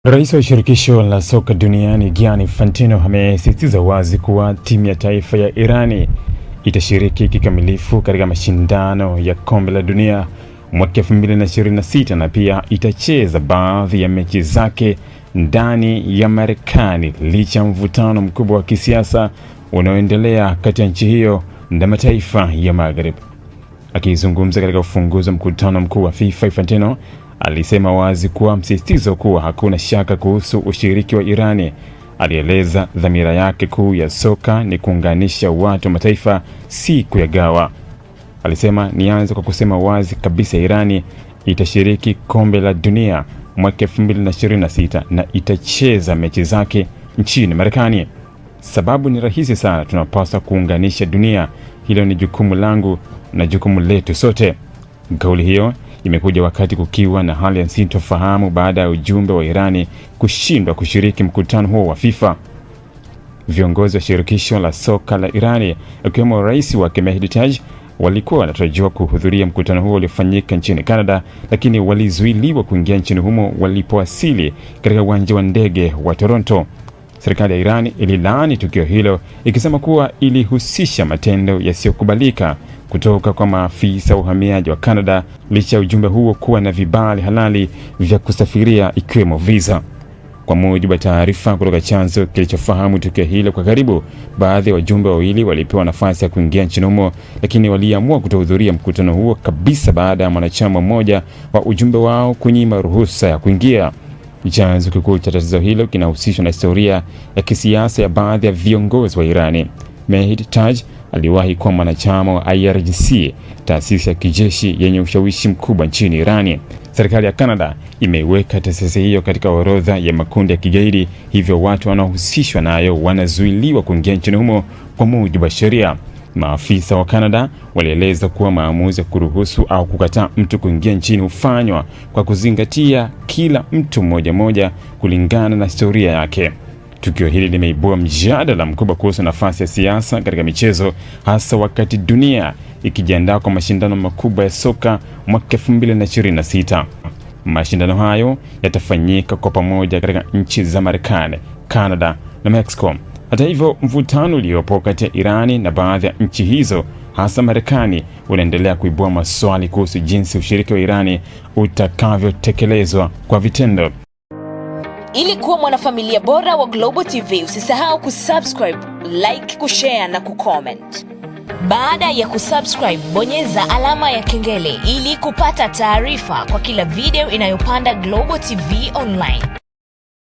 Rais wa shirikisho la soka duniani Gianni Infantino amesisitiza wazi kuwa timu ya taifa ya Irani itashiriki kikamilifu katika mashindano ya kombe la dunia mwaka 2026 na pia itacheza baadhi ya mechi zake ndani ya Marekani licha ya mvutano mkubwa wa kisiasa unaoendelea kati ya nchi hiyo na mataifa ya Maghreb. Akizungumza katika ufunguzi wa mkutano mkuu wa FIFA, Infantino alisema wazi kuwa msisitizo kuwa hakuna shaka kuhusu ushiriki wa Irani. Alieleza dhamira yake kuu ya soka ni kuunganisha watu wa mataifa, si kuyagawa. Alisema, nianze kwa kusema wazi kabisa, Irani itashiriki kombe la dunia mwaka 2026 na itacheza mechi zake nchini Marekani. Sababu ni rahisi sana, tunapaswa kuunganisha dunia. Hilo ni jukumu langu na jukumu letu sote. Kauli hiyo imekuja wakati kukiwa na hali ya sintofahamu baada ya ujumbe wa Irani kushindwa kushiriki mkutano huo wa FIFA. Viongozi wa shirikisho la soka la Irani, akiwemo rais wake Mehdi Taj, walikuwa wanatarajiwa kuhudhuria mkutano huo uliofanyika nchini Canada, lakini walizuiliwa kuingia nchini humo walipowasili katika uwanja wa ndege wa Toronto. Serikali ya Irani ililaani tukio hilo, ikisema kuwa ilihusisha matendo yasiyokubalika kutoka kwa maafisa wa uhamiaji wa Canada, licha ya ujumbe huo kuwa na vibali halali vya kusafiria ikiwemo visa. Kwa mujibu wa taarifa kutoka chanzo kilichofahamu tukio hilo kwa karibu, baadhi ya wajumbe wawili walipewa nafasi ya kuingia nchini humo, lakini waliamua kutohudhuria mkutano huo kabisa baada ya mwanachama mmoja wa ujumbe wao kunyima ruhusa ya kuingia. Chanzo kikuu cha tatizo hilo kinahusishwa na historia ya kisiasa ya baadhi ya viongozi wa Irani. Mehdi Taj aliwahi kuwa mwanachama wa IRGC, taasisi ya kijeshi yenye ushawishi mkubwa nchini Irani. Serikali ya Canada imeiweka taasisi hiyo katika orodha ya makundi ya kigaidi, hivyo watu wanaohusishwa nayo wanazuiliwa kuingia nchini humo kwa mujibu wa sheria. Maafisa wa Canada walieleza kuwa maamuzi ya kuruhusu au kukataa mtu kuingia nchini hufanywa kwa kuzingatia kila mtu mmoja kulingana na historia yake. Tukio hili limeibua mjadala mkubwa kuhusu nafasi ya siasa katika michezo, hasa wakati dunia ikijiandaa kwa mashindano makubwa ya soka mwaka 2026. Mashindano hayo yatafanyika kwa pamoja katika nchi za Marekani, Canada na Mexico. Hata hivyo, mvutano uliopo kati ya Irani na baadhi ya nchi hizo, hasa Marekani, unaendelea kuibua maswali kuhusu jinsi ushiriki wa Irani utakavyotekelezwa kwa vitendo. Ili kuwa mwanafamilia bora wa Global TV, usisahau kusubscribe, like, kushare na kucomment. Baada ya kusubscribe, bonyeza alama ya kengele ili kupata taarifa kwa kila video inayopanda Global TV Online.